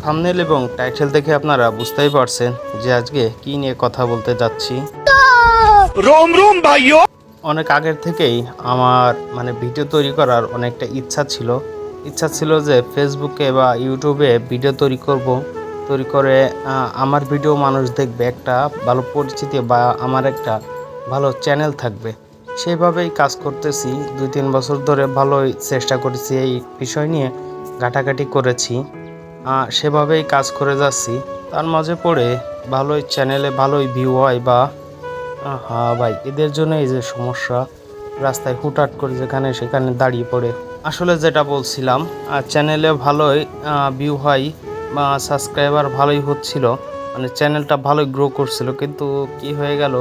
Thumbnail এবং title দেখে আপনারা বুঝতেই পারছেন যে আজকে কি নিয়ে কথা বলতে যাচ্ছি। रोम रोम भाइयों। অনেক আগের থেকেই আমার ভিডিও তৈরি করার অনেকটা ইচ্ছা ছিল যে ফেসবুকে বা ইউটিউবে ভিডিও তৈরি করব, তৈরি করে আমার ভিডিও মানুষ দেখবে, একটা ভালো পরিচিতি বা আমার একটা ভালো চ্যানেল থাকবে। সেইভাবেই কাজ করতেছি 2-3 বছর ধরে, ভালোই চেষ্টা করেছি, এই বিষয় নিয়ে ঘাটাঘাটি করেছি, সেভাবেই কাজ করে যাচ্ছি। তার মাঝে পড়ে ভালোই চ্যানেলে ভালোই ভিউ হয় বা হ্যাঁ ভাই, এদের জন্য এই যে সমস্যা, রাস্তায় হুটহাট করে যেখানে সেখানে দাঁড়িয়ে পড়ে। আসলে যেটা বলছিলাম, চ্যানেলে ভালোই ভিউ হয় বা সাবস্ক্রাইবার ভালোই হচ্ছিল, চ্যানেলটা ভালোই গ্রো করছিল, কিন্তু কি হয়ে গেল,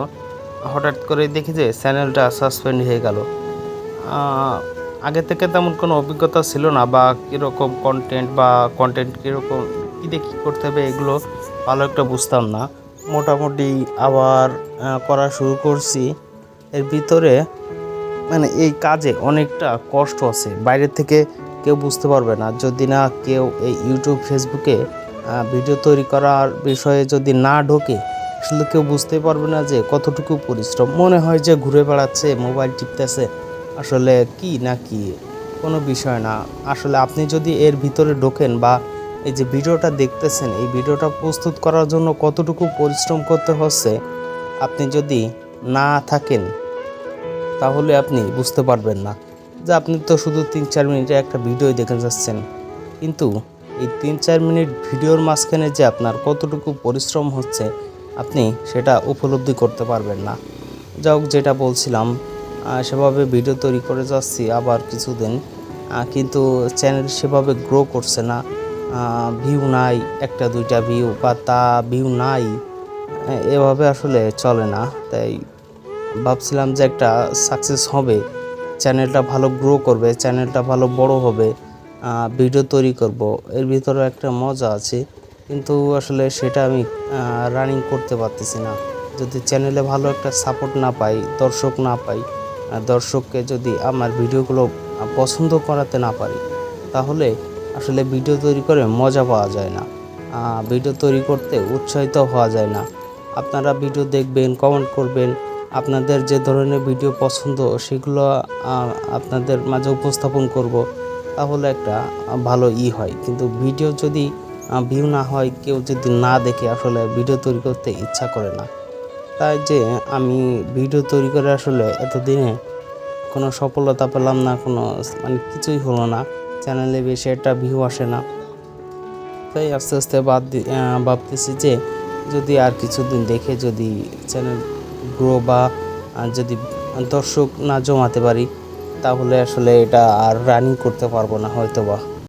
হঠাৎ করে দেখি যে চ্যানেলটা সাসপেন্ড হয়ে গেল। আহ, আগে থেকে তেমন কোনো অভিজ্ঞতা ছিল না, বা কীরকম কন্টেন্ট কীরকম কী দিয়ে কী করতে হবে এগুলো ভালো একটা বুঝতাম না। মোটামুটি আবার করা শুরু করছি। এর ভিতরে এই কাজে অনেকটা কষ্ট আছে, বাইরে থেকে কেউ বুঝতে পারবে না যদি না কেউ এই ইউটিউব ফেসবুকে ভিডিও তৈরি করার বিষয়ে যদি না ঢোকে, আসলে কেউ বুঝতেই পারবে না যে কতটুকু পরিশ্রম। মনে হয় যে ঘুরে বেড়াচ্ছে, মোবাইল টিপতেছে, আসলে কি না কি কোনো বিষয় না। আসলে আপনি যদি এর ভিতরে ঢোকেন বা এই যে ভিডিওটা দেখতেছেন, এই ভিডিওটা প্রস্তুত করার জন্য কতটুকু পরিশ্রম করতে হচ্ছে, আপনি যদি না থাকেন তাহলে আপনি বুঝতে পারবেন না। যে আপনি তো শুধু 3-4 মিনিটে একটা ভিডিও দেখে যাচ্ছেন, কিন্তু এই 3-4 মিনিট ভিডিওর মাঝখানে যে আপনার কতটুকু পরিশ্রম হচ্ছে, আপনি সেটা উপলব্ধি করতে পারবেন না। যাই হোক, যেটা বলছিলাম, সেভাবে ভিডিও তৈরি করে যাচ্ছি আবার কিছুদিন, কিন্তু চ্যানেল সেভাবে গ্রো করছে না। ভিউ নাই, 1-2টা ভিউ বা তা ভিউ নাই, এভাবে আসলে চলে না। তাই ভাবছিলাম যে একটা সাকসেস হবে, চ্যানেলটা ভালো গ্রো করবে, চ্যানেলটা ভালো বড় হবে, ভিডিও তৈরি করব, এর ভিতরে একটা মজা আছে, কিন্তু আসলে সেটা আমি রানিং করতে পারতেছি না। যদি চ্যানেলে ভালো একটা সাপোর্ট না পাই, দর্শক না পাই, দর্শককে যদি আমার ভিডিওগুলো পছন্দ করাতে না পারি, তাহলে আসলে ভিডিও তৈরি করে মজা পাওয়া যায় না, ভিডিও তৈরি করতে উৎসাহিত হওয়া যায় না। আপনারা ভিডিও দেখবেন, কমেন্ট করবেন, আপনাদের যে ধরনের ভিডিও পছন্দ সেগুলো আপনাদের মাঝে উপস্থাপন করব, তাহলে একটা ভালো হয়। কিন্তু ভিডিও যদি ভিউ না হয়, কেউ যদি না দেখে, আসলে ভিডিও তৈরি করতে ইচ্ছা করে না। তাই যে আমি ভিডিও তৈরি করে আসলে এতদিনে কোনো সফলতা পেলাম না, কোনো কিছুই হলো না, চ্যানেলে বেশি একটা ভিউ আসে না। তাই আস্তে আস্তে ভাবতেছি যে যদি আর কিছুদিন দেখে যদি চ্যানেল গ্রো বা যদি দর্শক না জমাতে পারি, তাহলে আসলে এটা আর রানিং করতে পারবো না হয়তোবা।